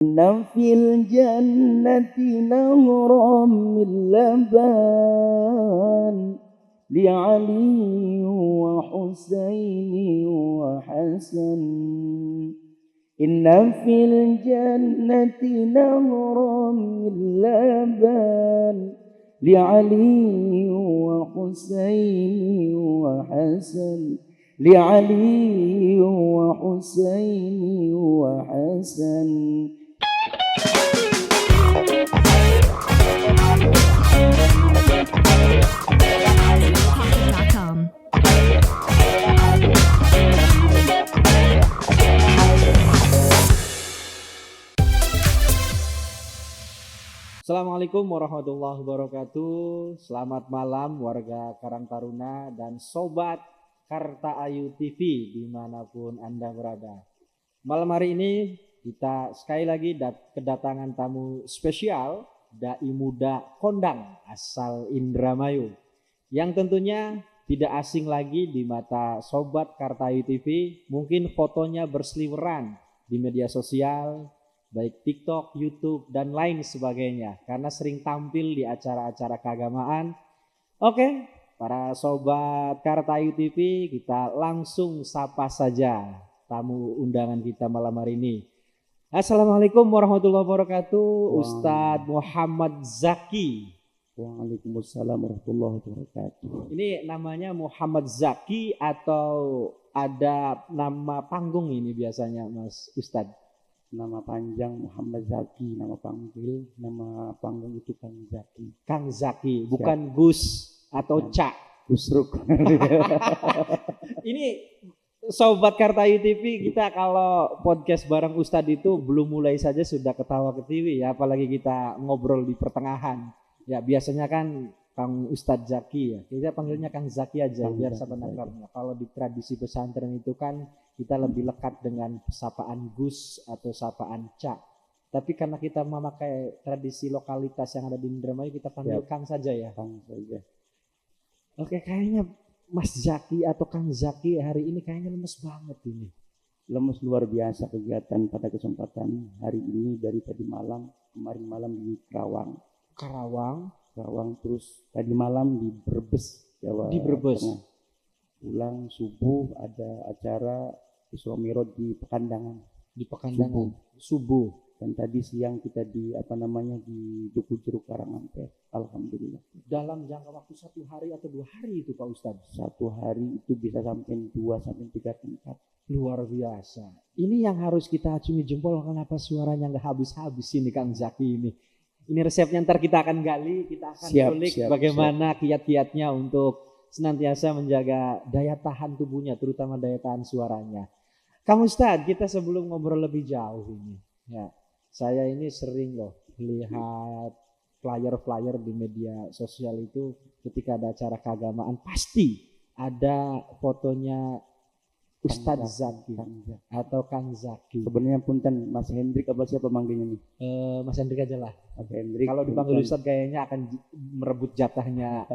إن في الجنة نهرا من لبن لعلي وحسين وحسن. إن في الجنة نهرا من لبن لعلي وحسين وحسن لعلي وحسين وحسن. Assalamualaikum warahmatullahi wabarakatuh. Selamat malam warga Karang Taruna dan Sobat Karta Ayu TV dimanapun Anda berada. Malam hari ini kita sekali lagi kedatangan tamu spesial, Dai Muda Kondang asal Indramayu, yang tentunya tidak asing lagi di mata Sobat Karta Ayu TV. Mungkin fotonya berseliweran di media sosial, baik TikTok, YouTube, dan lain sebagainya, karena sering tampil di acara-acara keagamaan. Oke, para Sobat Karta Ayu TV, kita langsung sapa saja tamu undangan kita malam hari ini. Assalamualaikum warahmatullahi wabarakatuh, Ustadz Muhammad Zaki. Waalaikumsalam warahmatullahi wabarakatuh. Ini namanya Muhammad Zaki atau ada nama panggung ini biasanya, Mas Ustadz? Nama panjang Muhammad Zaki, nama panggung itu Kang Zaki. Kang Zaki, bukan Gus atau Cak. Gusruk. Ini Sobat Karta Ayu TV, kita kalau podcast bareng Ustadz itu belum mulai saja sudah ketawa ketiwi ya, apalagi kita ngobrol di pertengahan. Ya biasanya kan Kang Ustadz Zaki ya, kita panggilnya Kang Zaki aja biar sahabat akrabnya. Kalau di tradisi pesantren itu kan kita lebih lekat dengan sapaan Gus atau sapaan Cak. Tapi karena kita memakai tradisi lokalitas yang ada di Indramayu, kita panggil Kang saja ya. Kang saja. Oke, kayaknya Mas Zaki atau Kang Zaki hari ini kayaknya lemes banget ini. Lemes luar biasa kegiatan pada kesempatan hari ini dari tadi malam, kemarin malam di Karawang, terus tadi malam di Brebes, Jawa Brebes. Tengah. Pulang subuh ada acara Isra Mi'raj di Pekandangan. Subuh. Dan tadi siang kita di Duku Jeruk Karangampel. Alhamdulillah. Dalam jangka waktu 1 hari atau 2 hari itu Pak Ustadz? 1 hari itu bisa sampai 2-3 tempat. Luar biasa. Ini yang harus kita acungi jempol, kenapa suaranya nggak habis-habis ini Kang Zaki ini. Ini resepnya ntar kita akan gali, kita akan kulik bagaimana kiat-kiatnya untuk senantiasa menjaga daya tahan tubuhnya, terutama daya tahan suaranya. Kang Ustadz, kita sebelum ngobrol lebih jauh ini, ya, saya ini sering loh lihat flyer-flyer di media sosial itu ketika ada acara keagamaan pasti ada fotonya Ustadz Zaki atau Kang Zaki. Sebenarnya punten Mas Hendrik apa siapa manggilnya nih? Mas Hendrik aja lah. Mas Hendrik. Kalau dipanggil Ustadz kayaknya akan merebut jatahnya.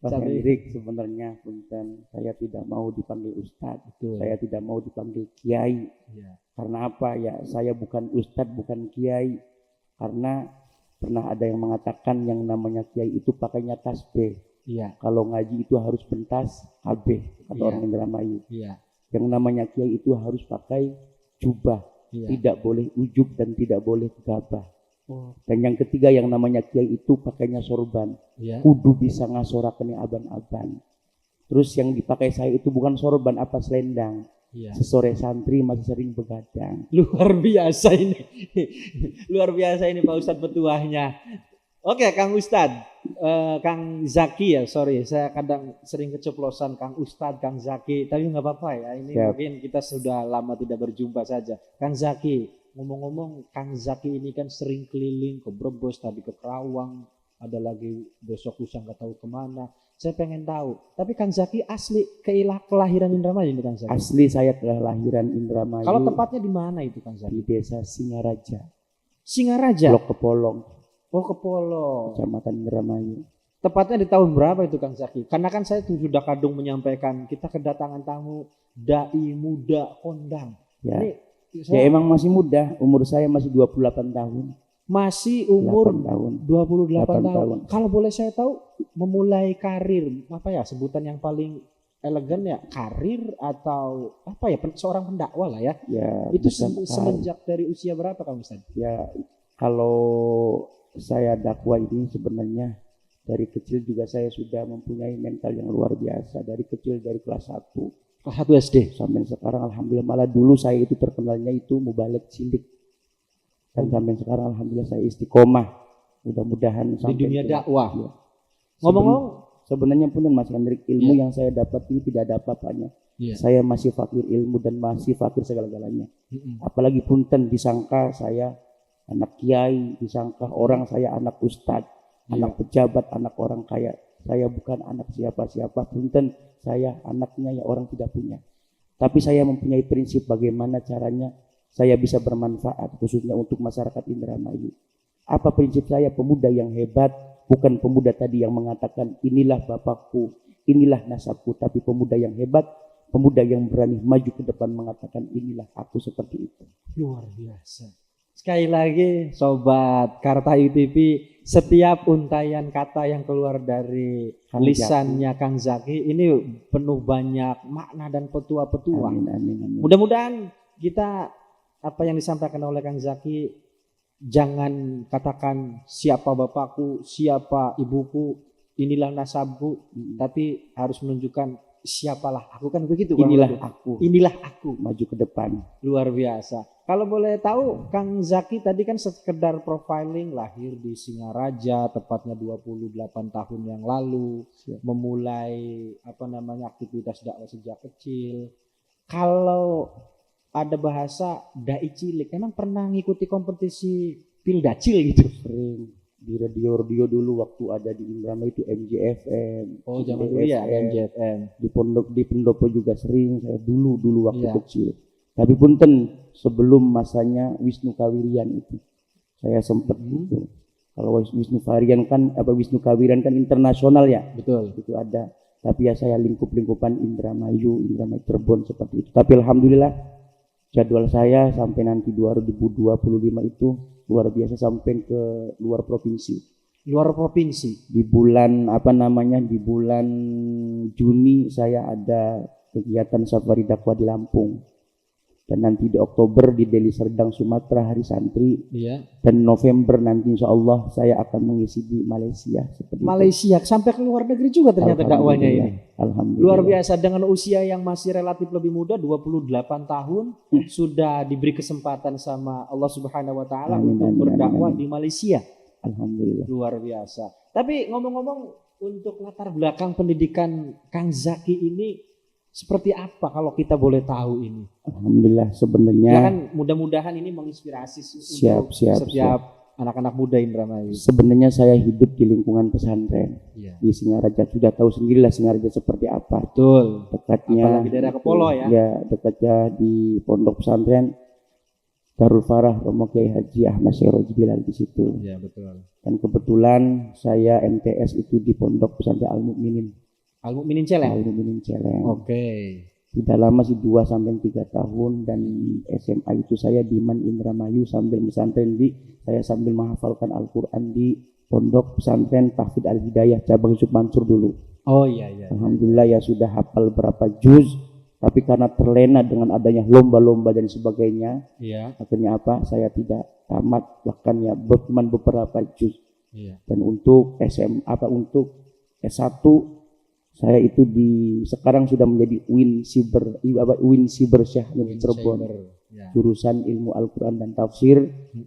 Mas Hendrik, sebenarnya punten, saya tidak mau dipanggil Ustadz. Betul. Saya tidak mau dipanggil Kiai. Ya. Karena apa ya? Saya bukan Ustadz, bukan Kiai. Karena pernah ada yang mengatakan yang namanya Kiai itu pakainya tasbih. Iya. Kalau ngaji itu harus pentas KB kata orang Indramayu. Iya. Yang namanya Kiai itu harus pakai jubah. Iya. Tidak boleh ujub dan tidak boleh gegabah. Oh. Dan yang ketiga yang namanya Kiai itu pakainya sorban. Yeah. Kudu bisa ngasorakan aban-aban. Terus yang dipakai saya itu bukan sorban apa selendang. Yeah. Sesore santri masih sering begadang. Luar biasa ini. Luar biasa ini Pak Ustadz petuahnya. Oke Kang Ustadz, Kang Zaki ya, sorry saya kadang sering keceplosan Kang Ustadz, Kang Zaki, tapi nggak apa-apa ya. Ini mungkin kita sudah lama tidak berjumpa saja. Kang Zaki, ngomong-ngomong Kang Zaki ini kan sering keliling ke Brebes, tadi ke Karawang, ada lagi besok lusa nggak tahu kemana. Saya pengen tahu, tapi Kang Zaki asli kelahiran Indramayu ini Kang Zaki? Asli saya kelahiran Indramayu. Kalau tepatnya di mana itu Kang Zaki? Di desa Singaraja. Singaraja? Blok Kepolong. Oh Kepolong. Kecamatan Indramayu. Tepatnya di tahun berapa itu Kang Zaki? Karena kan saya sudah kadung menyampaikan kita kedatangan tamu Dai Muda Kondang. Ya. Ini Ya emang masih muda, umur saya masih 28 tahun. Masih umur 28 tahun. tahun. Kalau boleh saya tahu, memulai karir apa ya sebutan yang paling elegan ya, karir atau apa ya, seorang pendakwa lah ya. Ya itu semenjak dari usia berapa Kang Ustaz? Ya kalau saya dakwah ini sebenarnya dari kecil juga saya sudah mempunyai mental yang luar biasa. Dari kecil, dari kelas 1 SD sampai sekarang alhamdulillah. Malah dulu saya itu terkenalnya itu mubalek cilik. Dan sampai sekarang alhamdulillah saya istiqomah. Mudah-mudahan di dunia dakwah. Ya. Ngomong-ngomong, sebenarnya pun Mas Hendrik, ilmu yang saya dapat ini tidak ada apa-apanya. Saya masih fakir ilmu dan masih fakir segala-galanya. Apalagi punten disangka saya anak kiai, disangka orang saya anak ustadz, anak pejabat, anak orang kaya. Saya bukan anak siapa-siapa, punten saya anaknya ya orang tidak punya. Tapi saya mempunyai prinsip bagaimana caranya saya bisa bermanfaat khususnya untuk masyarakat Indramayu. Apa prinsip saya? Pemuda yang hebat, bukan pemuda tadi yang mengatakan inilah bapakku, inilah nasabku, tapi pemuda yang hebat, pemuda yang berani maju ke depan mengatakan inilah aku, seperti itu. Luar biasa. Sekali lagi Sobat Kartayu TV, setiap untayan kata yang keluar dari lisannya Kang Zaki ini penuh banyak makna dan petua-petua. Mudah-mudahan kita apa yang disampaikan oleh Kang Zaki, jangan katakan siapa bapakku, siapa ibuku, inilah nasabku, tapi harus menunjukkan siapalah aku, kan begitu. Inilah aku maju ke depan. Luar biasa. Kalau boleh tahu Kang Zaki tadi kan sekedar profiling, lahir di Singaraja tepatnya 28 tahun yang lalu, memulai aktivitas dakwah sejak kecil. Kalau ada bahasa dai cilik, emang pernah ngikuti kompetisi Pildacil gitu? Sering di radio dulu waktu ada di Indramayu itu MJFM. Oh zaman dulu ya MJFM. Di pendopo juga sering saya dulu waktu kecil. Tapi punten sebelum masanya Wisnu Kawirian itu saya sempat itu. Kalau Wisnu Kawirian kan internasional ya. Betul. Itu ada. Tapi ya saya lingkupan Indramayu Cirebon seperti itu. Tapi alhamdulillah jadwal saya sampai nanti 2025 itu luar biasa, sampai ke luar provinsi. Luar provinsi. Di bulan di bulan Juni saya ada kegiatan safari dakwah di Lampung. Dan nanti di Oktober di Deli Serdang Sumatera hari santri. Dan November nanti insya Allah saya akan mengisi di Malaysia. Malaysia itu. Sampai ke luar negeri juga ternyata dakwanya ini. Alhamdulillah. Luar biasa, dengan usia yang masih relatif lebih muda 28 tahun sudah diberi kesempatan sama Allah Subhanahu wa taala untuk berdakwah di Malaysia. Alhamdulillah. Luar biasa. Tapi ngomong-ngomong, untuk latar belakang pendidikan Kang Zaki ini seperti apa kalau kita boleh tahu ini? Alhamdulillah sebenarnya. Ya kan mudah-mudahan ini menginspirasi untuk setiap anak-anak muda Indramayu. Sebenarnya saya hidup di lingkungan pesantren. Di Singaraja, sudah tahu sendirilah Singaraja seperti apa. Betul. Dekatnya. Apalagi daerah Kepolo ya. Ya, dekatnya di pondok pesantren Darul Farah Romo Kiai Haji Ahmad Syairoji Bilal di situ. Ya betul. Dan kebetulan saya MTS itu di pondok pesantren Al Mukminin. Al Mukminin Celeng. Oke. Tidak lama sih 2-3 tahun, dan SMA itu saya di Man Indramayu sambil pesantren saya sambil menghafalkan Al-Qur'an di pondok pesantren Tahfidz Al Hidayah cabang Yusuf Mansur dulu. Oh iya. Alhamdulillah ya sudah hafal berapa juz, tapi karena terlena dengan adanya lomba-lomba dan sebagainya, akhirnya saya tidak tamat, bahkan ya cuma beberapa juz. Dan untuk untuk S1 saya itu sekarang sudah menjadi Win Siber Syah Cirebon, jurusan ilmu Al-Quran dan tafsir.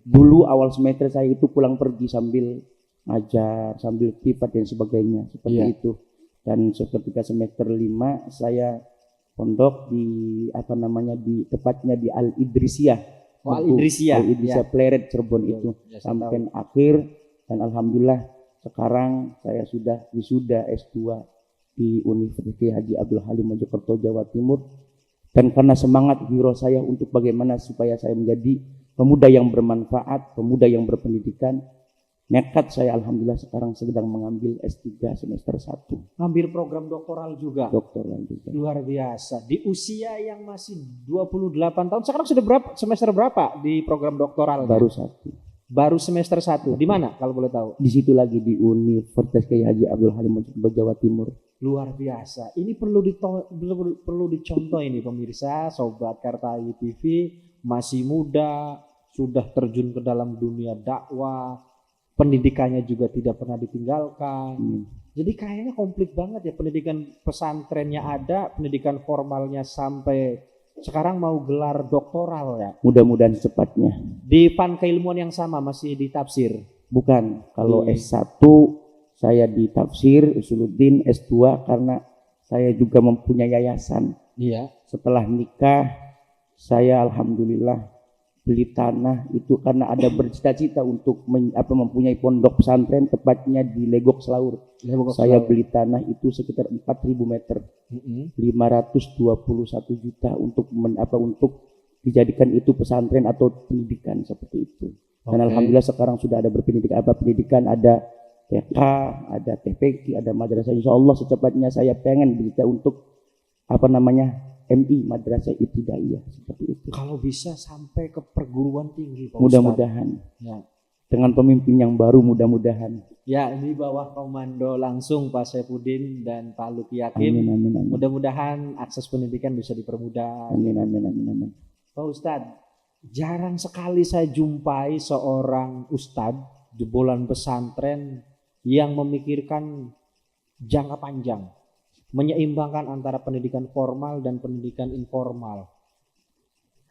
Dulu awal semester saya itu pulang pergi sambil ngajar, sambil privat dan sebagainya seperti itu. Dan ketika semester 5 saya pondok di tepatnya di Al Idrisiyah. Al Idrisiyah Pleret Cirebon itu sampai akhir. Dan alhamdulillah sekarang saya sudah wisuda S2 di Universitas Haji Abdul Halim Mojokerto Jawa Timur. Dan karena semangat hero saya untuk bagaimana supaya saya menjadi pemuda yang bermanfaat, pemuda yang berpendidikan, Nekat saya alhamdulillah sekarang sedang mengambil S3 semester 1. Ngambil program doktoral juga. Doktoral juga. Luar biasa. Di usia yang masih 28 tahun, sekarang sudah semester berapa di program doktoral? Baru 1. Baru semester 1. Di mana kalau boleh tahu? Di situ lagi di Universitas Kiai Haji Abdul Halim Jawa Timur. Luar biasa. Ini perlu dicontoh ini pemirsa, sobat Karta Ayu TV, masih muda, sudah terjun ke dalam dunia dakwah, pendidikannya juga tidak pernah ditinggalkan. Jadi kayaknya komplit banget ya, pendidikan pesantrennya ada, pendidikan formalnya sampai sekarang mau gelar doktoral ya. Mudah-mudahan secepatnya. Di fan keilmuan yang sama masih di tafsir? Bukan. Kalau S1 saya di tafsir Usuluddin, S2 karena saya juga mempunyai yayasan. Iya. Setelah nikah saya alhamdulillah beli tanah itu karena ada bercita-cita untuk mempunyai pondok pesantren, tepatnya di Legok Selaur. Saya beli tanah itu sekitar 4.000 meter, 521 juta untuk untuk dijadikan itu pesantren atau pendidikan seperti itu. Dan alhamdulillah sekarang sudah ada pendidikan, ada TK, ada TPQ, ada madrasah. Insya Allah secepatnya saya pengen bisa untuk MI, Madrasah Ibtidaiyah seperti itu. Kalau bisa sampai ke perguruan tinggi, Pak mudah-mudahan. Ya. Dengan pemimpin yang baru mudah-mudahan. Ya, di bawah komando langsung Pak Saifuddin dan Pak Lutfi Hakim. Amin. Mudah-mudahan akses pendidikan bisa dipermudah. Amin. Pak Ustadz, jarang sekali saya jumpai seorang ustadz jebolan pesantren yang memikirkan jangka panjang, menyeimbangkan antara pendidikan formal dan pendidikan informal.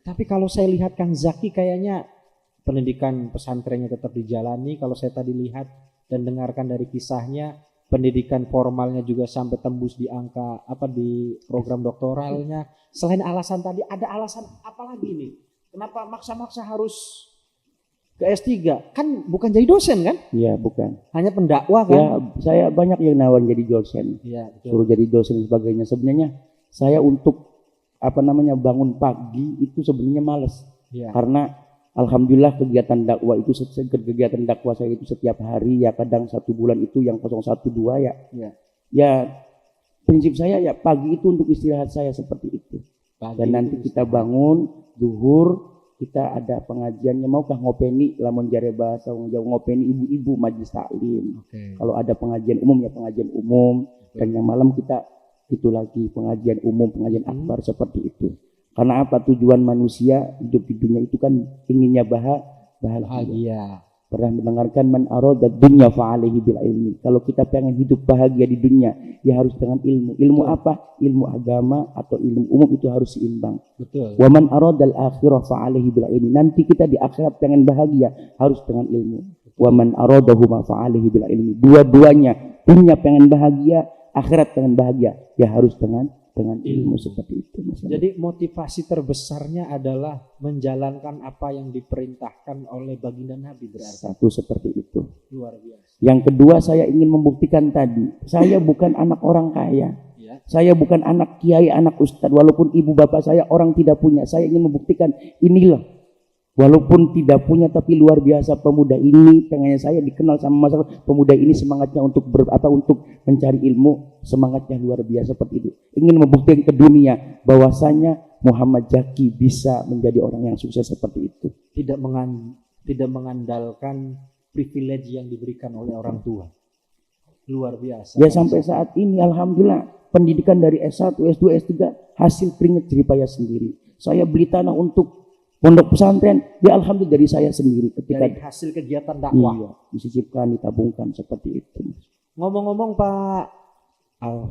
Tapi kalau saya lihat Kang Zaki kayaknya pendidikan pesantrennya tetap dijalani. Kalau saya tadi lihat dan dengarkan dari kisahnya, pendidikan formalnya juga sampai tembus di angka di program doktoralnya. Selain alasan tadi, ada alasan apa lagi nih? Kenapa maksa-maksa harus ke S3? Kan bukan jadi dosen kan? Iya, bukan. Hanya pendakwah kan? Ya, saya banyak yang nawarin jadi dosen. Iya, suruh jadi dosen dan sebagainya. Sebenarnya saya untuk bangun pagi itu sebenarnya males. Ya. Karena alhamdulillah kegiatan dakwah saya itu setiap hari ya, kadang 1 bulan itu yang 012 ya. Ya prinsip saya ya pagi itu untuk istirahat saya seperti itu. Dan nanti kita bangun zuhur, kita ada pengajiannya, maukah ngopeni lamun jare bahasa ngopeni ibu-ibu majlis taklim. Kalau ada pengajian umum ya pengajian umum. Dan yang malam kita itu lagi pengajian umum, pengajian akbar seperti itu. Karena apa? Tujuan manusia hidup di dunia itu kan inginnya bahagia. Pernah mendengarkan man arada dunya fa'alaihi bil ilmi. Kalau kita pengen hidup bahagia di dunia, ya harus dengan ilmu. Ilmu apa? Ilmu agama atau ilmu umum itu harus seimbang. Betul. Wa man aradal akhirah fa'alaihi bil ilmi. Nanti kita di akhirat pengen bahagia, harus dengan ilmu. Wa man aradahuma fa'alaihi bil ilmi. Dua-duanya, dunia pengen bahagia, akhirat pengen bahagia, ya harus dengan ilmu seperti itu. Jadi motivasi terbesarnya adalah menjalankan apa yang diperintahkan oleh baginda Nabi berarti. Satu seperti itu. Luar biasa. Yang kedua, saya ingin membuktikan tadi, saya bukan anak orang kaya. Ya. Saya bukan anak kiai, anak ustadz. Walaupun ibu bapak saya orang tidak punya, saya ingin membuktikan inilah. Walaupun tidak punya tapi luar biasa pemuda ini, pengennya saya dikenal sama masyarakat. Pemuda ini semangatnya untuk untuk mencari ilmu, semangatnya luar biasa seperti itu. Ingin membuktikan ke dunia bahwasanya Muhammad Zaki bisa menjadi orang yang sukses seperti itu. Tidak mengandalkan privilege yang diberikan oleh orang tua. Luar biasa. Ya sampai saat ini alhamdulillah pendidikan dari S1, S2, S3 hasil keringat jerih payah sendiri. Saya beli tanah untuk pondok pesantren, ya alhamdulillah dari saya sendiri ketika dari hasil kegiatan dakwah. Iya, disisipkan, ditabungkan seperti itu. Ngomong-ngomong Pak,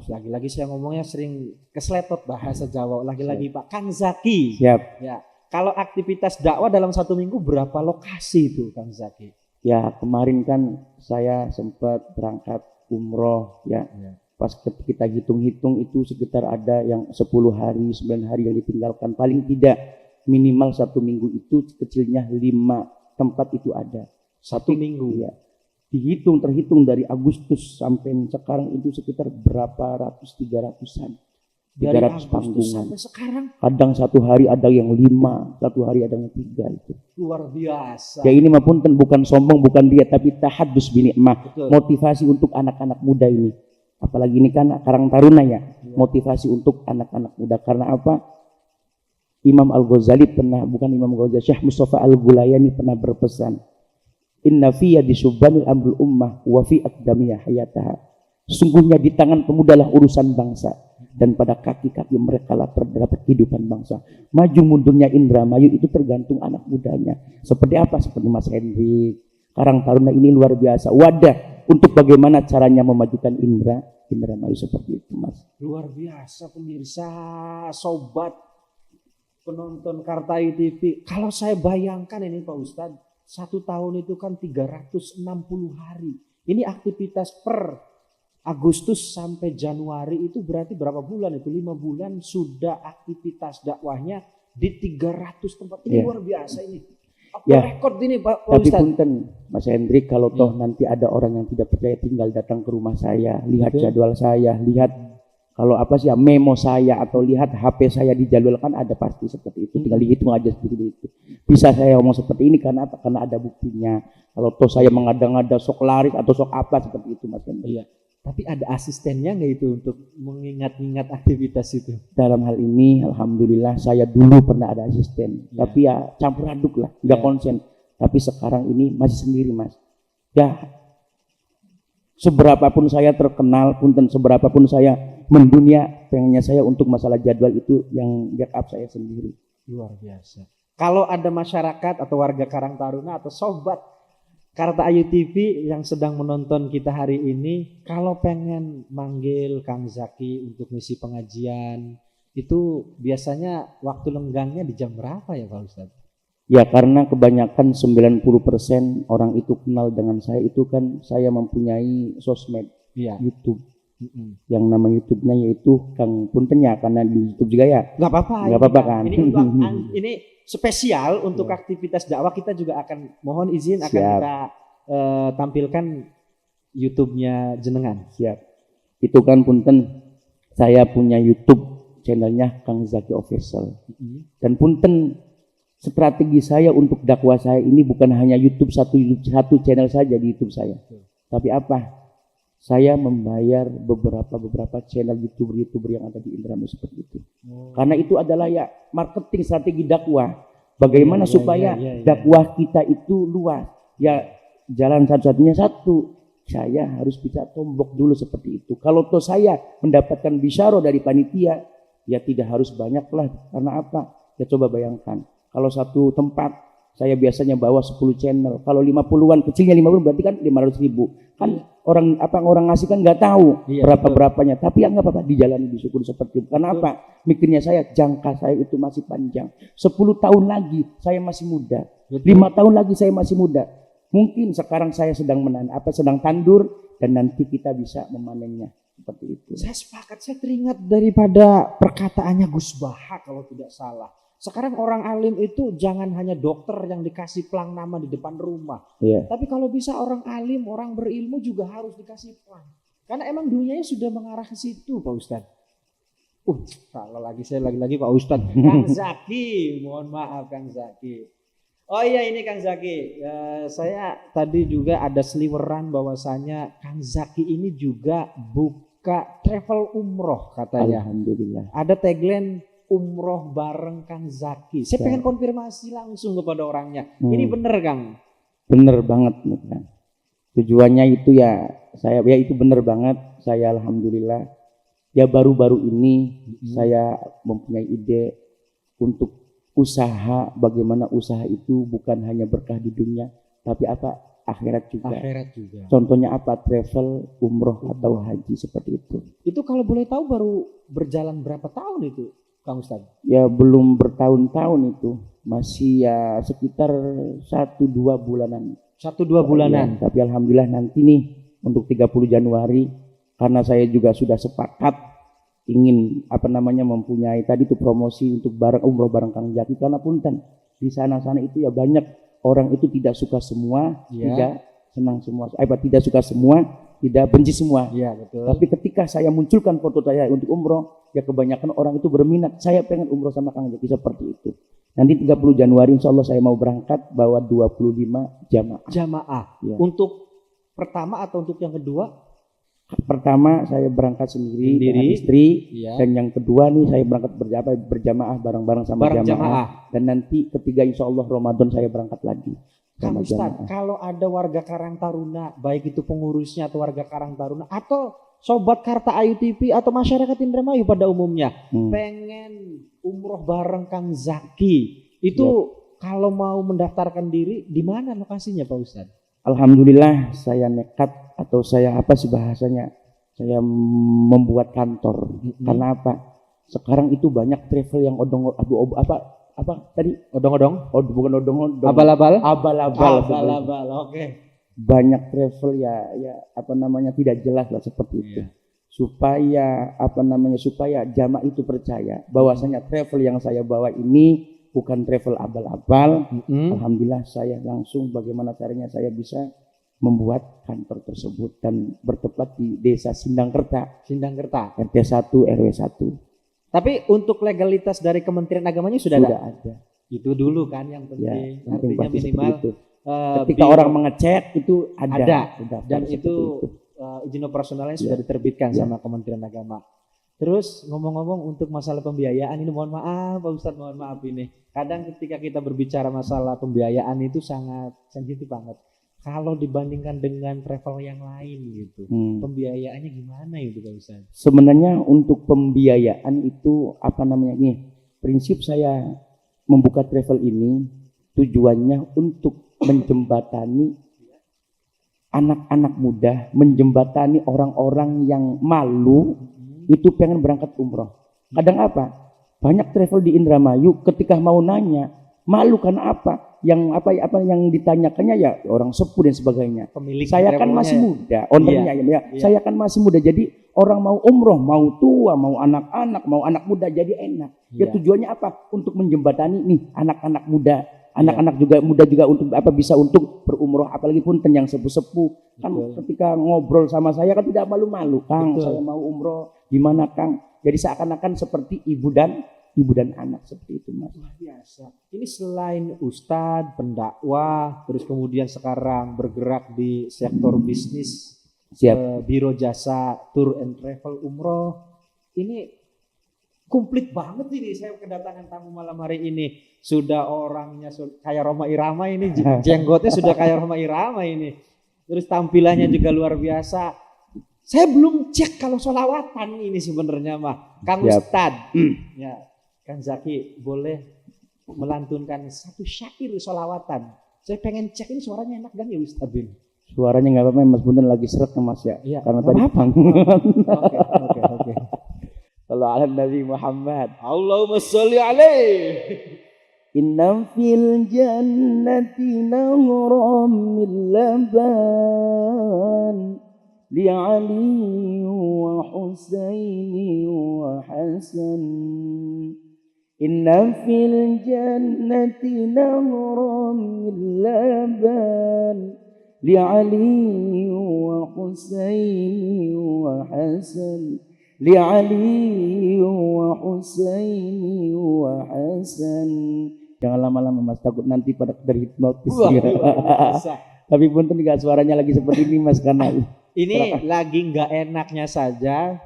lagi-lagi saya ngomongnya sering kesletot bahasa Jawa. Lagi-lagi Pak Kang Zaki. Siap. Ya, kalau aktivitas dakwah dalam 1 minggu berapa lokasi itu Kang Zaki? Ya kemarin kan saya sempat berangkat umroh ya. Pas kita hitung-hitung itu sekitar ada yang 10 hari, 9 hari yang ditinggalkan. Paling tidak minimal 1 minggu itu kecilnya 5 tempat itu ada. 1 minggu ya. Terhitung dari Agustus sampai sekarang itu sekitar berapa ratus, 300-an. Dari 300 Agustus panggungan. sampai sekarang. Kadang satu hari ada yang 5, satu hari ada yang 3 itu. Luar biasa. Ya ini mah punten, bukan sombong, bukan dia, tapi tahaddus binikmah. Motivasi untuk anak-anak muda ini. Apalagi ini kan Karang Taruna ya. Motivasi untuk anak-anak muda. Karena apa? Imam Al-Ghazali pernah, bukan Imam Ghazali, Syekh Mustafa Al-Gulayani pernah berpesan, inna fiyya disubbanil amrul ummah wa fi aqdamiyah hayataha. Sungguhnya di tangan pemuda lah urusan bangsa, dan pada kaki-kaki mereka lah terdapat kehidupan bangsa. Maju mundurnya Indramayu itu tergantung anak mudanya. Seperti apa? Seperti Mas Hendrik. Karang Taruna ini luar biasa. Wadah untuk bagaimana caranya memajukan Indramayu seperti itu, Mas. Luar biasa pemirsa, sobat penonton Kartayu TV. Kalau saya bayangkan ini Pak Ustadz, 1 tahun itu kan 360 hari. Ini aktivitas per Agustus sampai Januari itu berarti berapa bulan itu? 5 bulan sudah aktivitas dakwahnya di 300 tempat. Ini luar biasa ini. Apa rekod ini Pak Tapi Ustadz? punten Mas Hendrik, kalau toh nanti ada orang yang tidak percaya tinggal datang ke rumah saya, lihat jadwal saya, lihat kalau apa sih ya, memo saya atau lihat HP saya dijadwalkan, ada pasti seperti itu. Tinggal dihitung aja seperti itu. Bisa saya ngomong seperti ini karena apa? Karena ada buktinya. Kalau toh saya mengada-ngada sok laris atau sok apa seperti itu, Mas Hendrik. Iya. Tapi ada asistennya nggak itu untuk mengingat-ingat aktivitas itu? Dalam hal ini, alhamdulillah saya dulu pernah ada asisten, tapi ya campur aduk lah, nggak konsen. Tapi sekarang ini masih sendiri, Mas. Ya, seberapapun saya terkenal, punten seberapapun saya mendunia, pengennya saya untuk masalah jadwal itu yang backup saya sendiri. Luar biasa. Kalau ada masyarakat atau warga Karang Taruna atau sobat Kartayu TV yang sedang menonton kita hari ini, kalau pengen manggil Kang Zaki untuk misi pengajian, itu biasanya waktu lenggangnya di jam berapa ya Pak Ustadz? Ya karena kebanyakan 90% orang itu kenal dengan saya itu kan saya mempunyai sosmed, YouTube. Yang nama YouTube-nya yaitu Kang Puntennya, karena di YouTube juga ya. Nggak apa-apa. Nggak apa-apa kan. Ini spesial untuk aktivitas dakwah, kita juga akan mohon izin akan kita tampilkan YouTube-nya jenengan. Siap. Itu kan Punten, saya punya YouTube channelnya Kang Zaki Official. Dan Punten, strategi saya untuk dakwah saya ini bukan hanya YouTube satu channel saja di YouTube saya. Tapi apa? Saya membayar beberapa channel YouTuber yang ada di Indramayu seperti itu. Karena itu adalah ya marketing strategi dakwah. Bagaimana supaya dakwah kita itu luas. Ya jalan satu-satunya satu. Saya harus bisa tombok dulu seperti itu. Kalau toh saya mendapatkan bisyaro dari panitia, ya tidak harus banyak lah. Karena apa? Ya coba bayangkan. Kalau satu tempat saya biasanya bawa 10 channel. Kalau 50-an, kecilnya 50 berarti kan 500.000. Kan orang ngasih kan nggak tahu berapanya. Tapi ya nggak apa-apa, dijalani, disyukuri seperti itu. Karena apa? Mikirnya saya, jangka saya itu masih panjang. 10 tahun lagi saya masih muda. 5 tahun lagi saya masih muda. Mungkin sekarang saya sedang sedang tandur, dan nanti kita bisa memanennya seperti itu. Saya sepakat, saya teringat daripada perkataannya Gus Baha kalau tidak salah. Sekarang orang alim itu jangan hanya dokter yang dikasih pelang nama di depan rumah. Tapi kalau bisa orang alim, orang berilmu juga harus dikasih pelang. Karena emang dunianya sudah mengarah ke situ Pak Ustadz. Salah lagi saya lagi-lagi Pak Ustadz. Kang Zaki, mohon maaf Kang Zaki. Oh iya ini Kang Zaki. Saya tadi juga ada seliweran bahwasanya Kang Zaki ini juga buka travel umroh katanya. Alhamdulillah. Ada tagline umroh bareng Kang Zaki. Saya pengen konfirmasi langsung kepada orangnya. Ini bener Kang? Bener banget kan. Tujuannya itu ya itu bener banget. Saya alhamdulillah ya baru-baru ini saya mempunyai ide untuk usaha, bagaimana usaha itu bukan hanya berkah di dunia, tapi akhirat juga. Contohnya apa? Travel, umroh atau haji seperti itu. Itu kalau boleh tahu baru berjalan berapa tahun itu Kang Ustadz? Ya belum bertahun-tahun itu, masih ya sekitar 1-2 bulanan. 1-2 bulanan. Ya, tapi alhamdulillah nanti nih untuk 30 Januari, karena saya juga sudah sepakat ingin mempunyai tadi itu promosi untuk umroh bareng Kang Zaki. Karena punten di sana itu ya banyak orang itu tidak suka semua, senang semua, tidak suka semua, tidak benci semua. Iya, betul. Tapi ketika saya munculkan foto saya untuk umroh, ya kebanyakan orang itu berminat. Saya pengen umroh sama Kang Zaki seperti itu. Nanti 30 Januari insya Allah saya mau berangkat bawa 25 jamaah. Jamaah. Ya. Untuk pertama atau untuk yang kedua? Pertama saya berangkat sendiri dengan istri, ya. Dan yang kedua nih saya berangkat berjamaah bareng-bareng sama jamaah. Dan nanti ketiga insya Allah Ramadan saya berangkat lagi. Kang Ustadz, kalau ada warga Karang Taruna, baik itu pengurusnya atau warga Karang Taruna atau sobat Karta Ayu TV atau masyarakat Indramayu pada umumnya, pengen umroh bareng Kang Zaki, itu kalau mau mendaftarkan diri di mana lokasinya Pak Ustadz? Alhamdulillah saya nekat atau saya apa sih bahasanya, saya membuat kantor. Karena apa? Sekarang itu banyak travel yang apa tadi? Odong-odong? Oh, bukan odong-odong. Abal-abal? Abal-abal. Oke. Banyak travel ya apa namanya tidak jelas lah seperti itu. Supaya supaya jamaah itu percaya bahwasanya travel yang saya bawa ini bukan travel abal-abal. Alhamdulillah saya langsung bagaimana caranya saya bisa membuat kantor tersebut dan bertempat di Desa Sindangkerta, RT 1 RW 1. Tapi untuk legalitas dari Kementerian Agamanya sudah ada. Itu dulu kan yang penting. Artinya minimal ketika orang mengecek itu ada. Dan itu izin operasionalnya sudah diterbitkan sama Kementerian Agama. Terus ngomong-ngomong untuk masalah pembiayaan ini, mohon maaf Pak Ustadz, mohon maaf ini. Kadang ketika kita berbicara masalah pembiayaan itu sangat sensitif banget. Kalau dibandingkan dengan travel yang lain gitu, pembiayaannya gimana itu Pak Ustadz? Sebenarnya untuk pembiayaan itu prinsip saya membuka travel ini tujuannya untuk menjembatani anak-anak muda, menjembatani orang-orang yang malu itu pengen berangkat umroh. Kadang apa? Banyak travel di Indramayu ketika mau nanya malu karena apa? Yang yang ditanyakannya ya orang sepuh dan sebagainya. Pemilik saya kan masih muda, ownernya saya kan masih muda, jadi orang mau umroh, mau tua, mau anak-anak, mau anak muda jadi enak. Ya tujuannya apa? Untuk menjembatani nih anak-anak muda, anak-anak juga muda juga untuk bisa untuk berumroh, apalagi pun yang sepuh-sepuh kan ketika ngobrol sama saya kan tidak malu-malu, Kang, saya mau umroh, gimana Kang? Jadi seakan-akan seperti ibu dan anak seperti itu Mas. Biasa. Ini selain ustadz, pendakwah, terus kemudian sekarang bergerak di sektor bisnis, biro jasa tour and travel umroh. Ini komplit banget ini saya kedatangan tamu malam hari ini. Sudah orangnya kayak Rhoma Irama ini, jenggotnya sudah kayak Rhoma Irama ini. Terus tampilannya juga luar biasa. Saya belum cek kalau sholawatan ini sebenarnya mah. Kang Ustadz. Ya. Kang Zaki boleh melantunkan satu syair sholawatan. Saya pengen cek ini suaranya enak kan ya Ustadz Bin? Suaranya nggak apa-apa Mas Bundan lagi seret Mas ya. Karena tadi Oke. Kalau ala Nabi Muhammad. Allahumma sholli alaihi. Inna fil jannati nahram min laban li Ali wa Husaini wa Hasan. Inna fil jannati nahram min laban li Ali wa Husaini wa Hasan. Li Ali wa Husaini wa Hasan. Jangan lama-lama Mas, takut nanti pada terhipnotis. Tapi punten enggak suaranya lagi seperti ini Mas, karena ini lagi enggak enaknya saja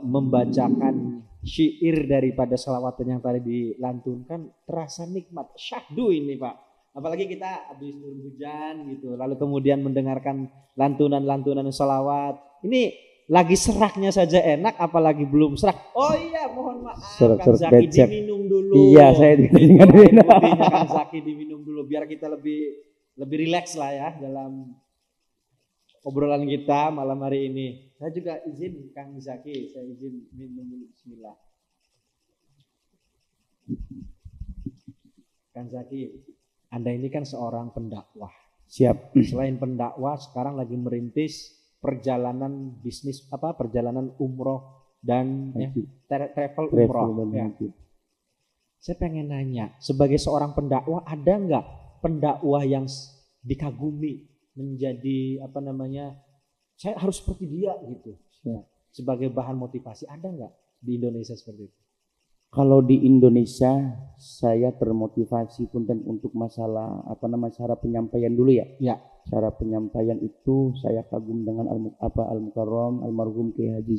membacakan syair daripada selawatan yang tadi dilantunkan, terasa nikmat syahdu ini Pak. Apalagi kita habis turun hujan gitu, lalu kemudian mendengarkan lantunan-lantunan selawat. Ini lagi seraknya saja enak, apalagi belum serak. Oh iya, mohon maaf, Kang Zaki diminum dulu. Iya, saya diminum. Kang Zaki diminum dulu biar kita lebih rileks lah ya dalam obrolan kita malam hari ini. Saya juga izin Kang Zaki, saya izin minum dulu. Bismillah. Kang Zaki, Anda ini kan seorang pendakwah. Siap. Selain pendakwah, sekarang lagi merintis perjalanan bisnis perjalanan umroh dan travel umroh. Saya pengen nanya, sebagai seorang pendakwah ada nggak pendakwah yang dikagumi menjadi saya harus seperti dia gitu Ya. sebagai bahan motivasi, ada nggak di Indonesia seperti itu? Kalau di Indonesia saya termotivasi punten untuk masalah cara penyampaian dulu ya. Ya. Cara penyampaian itu saya kagum dengan Al-Mukarram almarhum Kiai Haji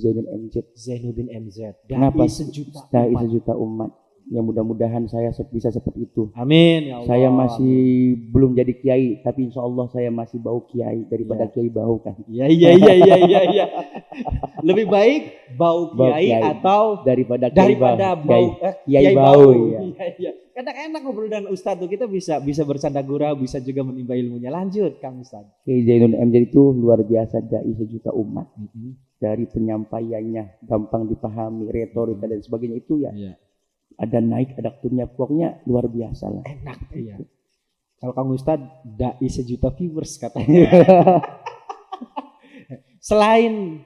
Zainuddin MZ. Kenapa? Dai sejuta umat. Ya mudah-mudahan saya bisa seperti itu. Amin ya Allah. Saya masih belum jadi kiai, tapi insya Allah saya masih bau kiai daripada kiai bau kan. Iya. Lebih baik bau kiai atau daripada bau kiai bau. Iya. Kadang enak ngobrol dengan Ustadz tuh, kita bisa bercanda gurau, bisa juga menimba ilmunya. Lanjut Kang Ustadz. Kiai Zainuddin MZ itu luar biasa, dai sejuta umat. Dari penyampaiannya gampang dipahami, retorika dan sebagainya itu ya. Ada naik, ada turunnya, pokoknya luar biasa lah. Enak, iya. Kalau Kang Ustadz, dai sejuta viewers katanya. Selain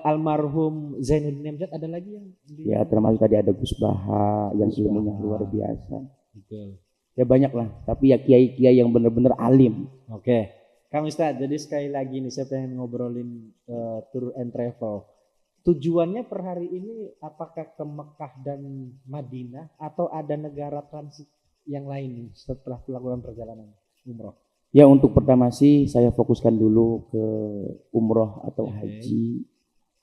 almarhum Zainuddin MZ, ada lagi yang ya termasuk tadi ada Gus Baha yang ilmunya luar biasa. Betul. Ya banyak lah, tapi ya kiai-kiai yang benar-benar alim. Oke. Kang Ustadz, jadi sekali lagi nih saya pengen ngobrolin tour and travel. Tujuannya per hari ini apakah ke Mekah dan Madinah atau ada negara transit yang lain nih setelah melakukan perjalanan umroh? Ya untuk pertama sih saya fokuskan dulu ke umroh atau haji,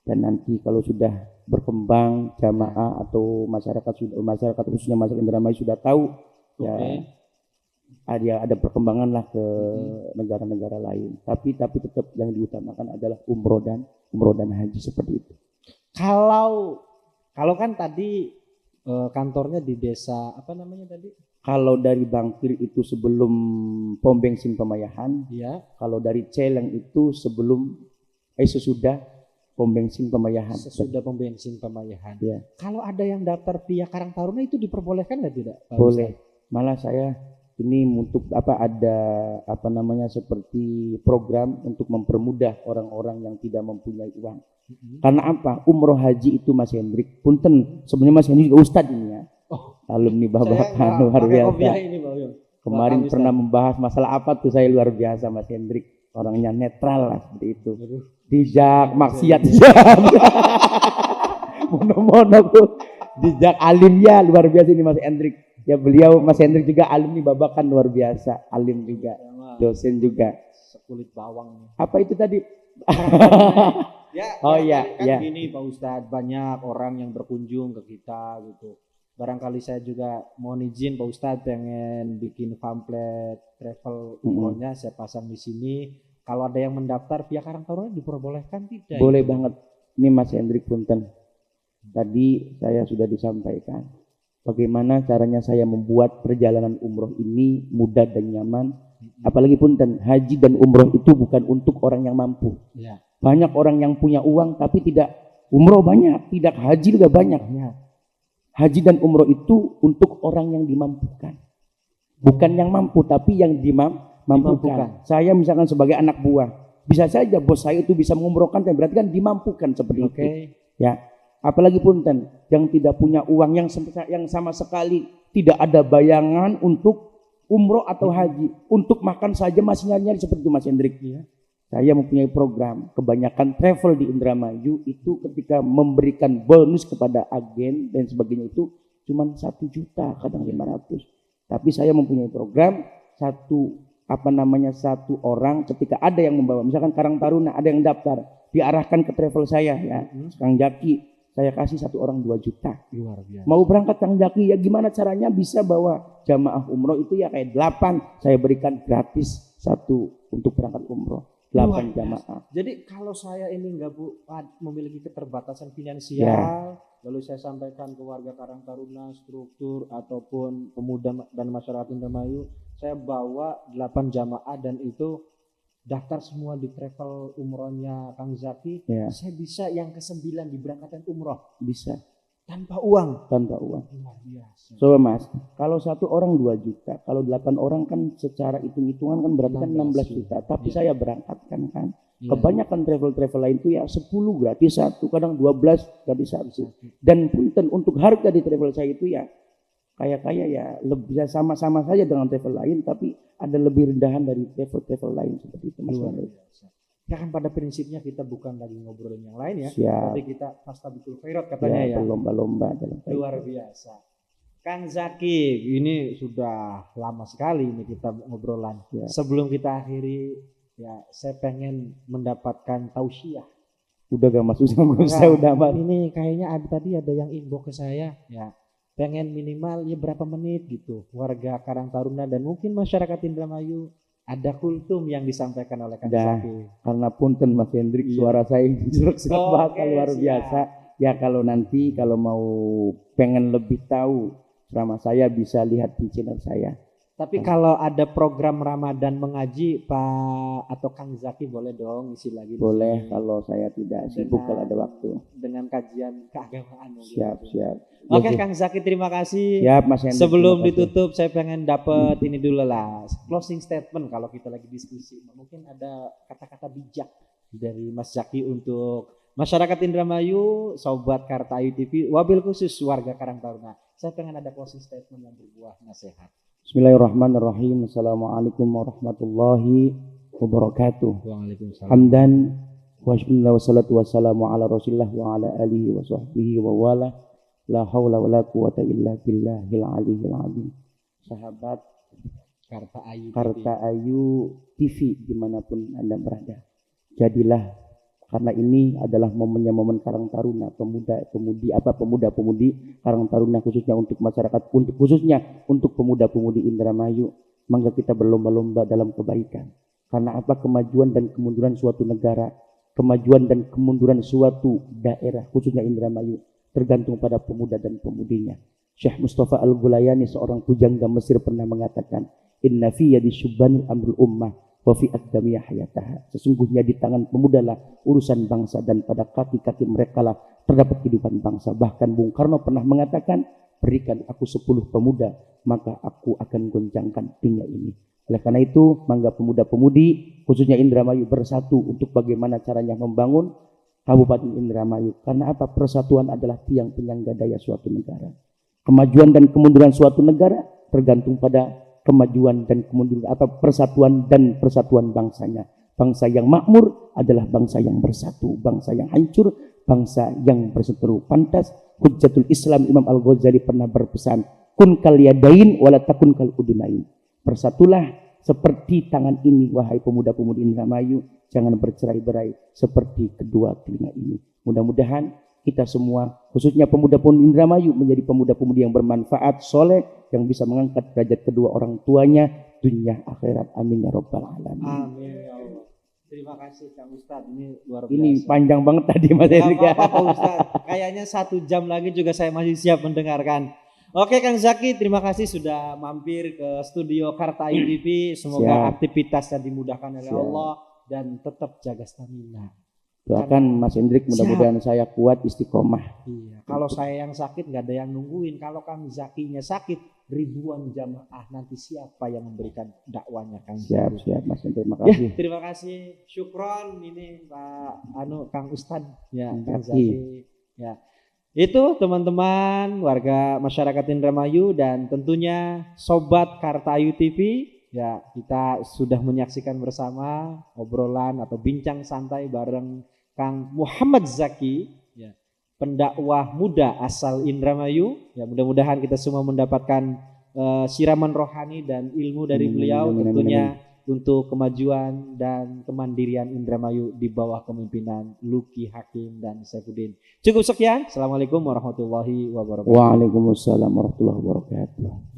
dan nanti kalau sudah berkembang jamaah atau masyarakat khususnya masyarakat Indramayu sudah tahu ya ada perkembangan lah ke negara-negara lain. Tapi tetap yang diutamakan adalah umroh dan haji seperti itu. Kalau kan tadi kantornya di desa apa namanya tadi? Kalau dari Bangkir itu sebelum pom bensin Pemayahan. Ya. Kalau dari Celeng itu sesudah pom bensin Pemayahan. Sesudah pom bensin Pemayahan. Ya. Kalau ada yang daftar via Karang Taruna itu diperbolehkan nggak tidak? Boleh. Malah saya ini untuk ada seperti program untuk mempermudah orang-orang yang tidak mempunyai uang. Karena apa? Umroh haji itu Mas Hendrik punten, sebenarnya Mas Hendrik juga ustadz ini ya. Alumni Babakan luar biasa. Kemarin pernah membahas masalah apa tuh, saya luar biasa Mas Hendrik. Orangnya netral lah seperti itu. Dijak maksiat mono tuh. Dijak alimnya luar biasa ini Mas Hendrik. Ya beliau Mas Hendrik juga alumni Babakan luar biasa, alim juga, dosen juga. Sekulit bawang. Apa itu tadi? Gini Pak Ustadz, banyak orang yang berkunjung ke kita gitu. Barangkali saya juga mohon izin Pak Ustadz pengen bikin pamflet travel umrohnya saya pasang di sini. Kalau ada yang mendaftar via Karang Taruna diperbolehkan tidak? Boleh banget. Ini Mas Hendrik punten. Tadi saya sudah disampaikan bagaimana caranya saya membuat perjalanan umroh ini mudah dan nyaman. Apalagi punten, haji dan umroh itu bukan untuk orang yang mampu. Ya. Banyak orang yang punya uang tapi tidak umroh banyak, tidak haji juga banyak. Haji dan umroh itu untuk orang yang dimampukan. Bukan yang mampu tapi yang dimampukan. Saya misalkan sebagai anak buah, bisa saja bos saya itu bisa mengumrohkan, berarti kan dimampukan seperti itu. Ya. Apalagi punten yang tidak punya uang, yang sama sekali tidak ada bayangan untuk umroh atau haji, untuk makan saja masih nyari-nyari seperti itu Mas Hendrik. Ya. Saya mempunyai program, kebanyakan travel di Indramayu itu ketika memberikan bonus kepada agen dan sebagainya itu cuma 1 juta, kadang 500. Tapi saya mempunyai program satu orang ketika ada yang membawa, misalkan Karang Taruna ada yang daftar, diarahkan ke travel saya ya, Kang Jaki, saya kasih 1 orang 2 juta. Luar biasa. Mau berangkat Kang Jaki, ya gimana caranya bisa bawa jamaah umroh itu ya kayak 8, saya berikan gratis 1 untuk berangkat umroh. 8 jamaah. Jadi kalau saya ini nggak memiliki keterbatasan finansial, lalu saya sampaikan ke warga Karang Taruna, struktur ataupun pemuda dan masyarakat Indramayu, saya bawa 8 jamaah dan itu daftar semua di travel umrohnya Kang Zaki, saya bisa yang ke-9 diberangkatkan umroh. Bisa. Tanpa uang. Luar biasa. So Mas, kalau 1 orang 2 juta, kalau 8 orang kan secara hitung-hitungan kan berarti kan 16 juta. Tapi saya berangkatkan kan. Kebanyakan travel lain itu ya 10 gratis 1, kadang 12 gratis 1. Dan punten untuk harga di travel saya itu ya kaya-kaya ya lebih sama-sama saja dengan travel lain, tapi ada lebih rendahan dari travel lain seperti itu. Luar biasa. Ya kan pada prinsipnya kita bukan lagi ngobrolin yang lain ya, Siap. tapi kita fastabiqul khairat katanya ya. Berlomba-lomba dalam Luar biasa. Kang Zaki, ini sudah lama sekali ini kita ngobrolan. Ya. Sebelum kita akhiri, ya saya pengen mendapatkan tausiah. Udah gak masuk sama saya udah Mas. Ini kayaknya tadi ada yang inbox ke saya, ya pengen minimal ya berapa menit gitu. Warga Karang Taruna dan mungkin masyarakat Indramayu ada kultum yang disampaikan oleh Kang Zaki. Karena punten Mas Hendrik, suara saya serak luar biasa. Ya kalau nanti kalau mau pengen lebih tahu sama saya bisa lihat di channel saya. Tapi kalau ada program Ramadan mengaji Pak atau Kang Zaki boleh dong isi lagi. Boleh kalau saya tidak sibuk kalau ada waktu. Dengan kajian keagamaan. Siap. Oke Kang Zaki, terima kasih. Siap Mas Hendrik. Sebelum ditutup saya pengen dapat ini dulu lah, closing statement kalau kita lagi diskusi. Mungkin ada kata-kata bijak dari Mas Zaki untuk masyarakat Indramayu, Sobat Karta Ayu TV, wabil khusus warga Karang Taruna. Saya pengen ada closing statement yang berbuah nasihat. Bismillahirrahmanirrahim. Assalamualaikum warahmatullahi wabarakatuh. Waalaikumsalam. Hamdan wa syukurna wa salatu wassalamu ala rasulillah wa ala alihi wa sahbihi wa wala. La hawla wa la quwata illa billahil aliyyil azim. Sahabat Karta Ayu TV dimanapun Anda berada, jadilah, karena ini adalah momennya momen Karang Taruna, pemuda-pemudi Karang Taruna, khususnya untuk masyarakat, khususnya untuk pemuda-pemudi Indramayu. Maka kita berlomba-lomba dalam kebaikan. Karena apa? Kemajuan dan kemunduran suatu negara, kemajuan dan kemunduran suatu daerah, khususnya Indramayu, tergantung pada pemuda dan pemudinya. Syekh Mustafa Al-Gulayani, seorang pujangga Mesir, pernah mengatakan, inna fi yadi syubbanil amrul ummah wa fi aqdamiyah hayataha. Sesungguhnya di tangan pemuda lah urusan bangsa, dan pada kaki-kaki mereka lah terdapat kehidupan bangsa. Bahkan Bung Karno pernah mengatakan, berikan aku 10 pemuda, maka aku akan goncangkan dunia ini. Oleh karena itu, mangga pemuda-pemudi khususnya Indramayu bersatu untuk bagaimana caranya membangun Kabupaten Indramayu. Karena apa? Persatuan adalah tiang penyangga daya suatu negara. Kemajuan dan kemunduran suatu negara tergantung pada kemajuan dan kemunduran persatuan dan persatuan bangsanya. Bangsa yang makmur adalah bangsa yang bersatu. Bangsa yang hancur, bangsa yang berseteru. Pantas Hujjatul Islam Imam Al-Ghazali pernah berpesan, kun kal yadain wala takun kal udunain. Bersatulah seperti tangan ini, wahai pemuda-pemudi Indramayu, jangan bercerai-berai seperti kedua telinga ini. Mudah-mudahan kita semua, khususnya pemuda-pemudi Indramayu, menjadi pemuda-pemudi yang bermanfaat, soleh, yang bisa mengangkat derajat kedua orang tuanya, dunia akhirat. Amin ya rabbal alamin. Amin ya Allah. Terima kasih Kang Ustadz, ini luar biasa. Ini panjang banget tadi Mas Hendrik. Apa Ustadz, kayaknya 1 jam lagi juga saya masih siap mendengarkan. Oke Kang Zaki, terima kasih sudah mampir ke studio Karta Ayu TV. Semoga aktivitasnya dimudahkan oleh Allah dan tetap jaga stamina. Doakan Mas Hendrik, mudah-mudahan saya kuat istiqomah. Iya. Kalau saya yang sakit nggak ada yang nungguin. Kalau Kang Zakinya sakit, ribuan jamaah, nanti siapa yang memberikan dakwanya Kang Zaki? Siap Mas Hendrik, terima kasih. Terima kasih, syukron ini Pak Kang Ustadz ya, Kang Zaki. Ya. Itu teman-teman warga masyarakat Indramayu dan tentunya Sobat Karta Ayu TV. Ya, kita sudah menyaksikan bersama obrolan atau bincang santai bareng Kang Muhammad Zaki, ya, pendakwah muda asal Indramayu. Ya, mudah-mudahan kita semua mendapatkan siraman rohani dan ilmu dari beliau, tentunya untuk kemajuan dan kemandirian Indramayu di bawah kepemimpinan Luki Hakim dan Saifuddin. Cukup sekian. Assalamualaikum warahmatullahi wabarakatuh. Waalaikumsalam warahmatullahi wabarakatuh.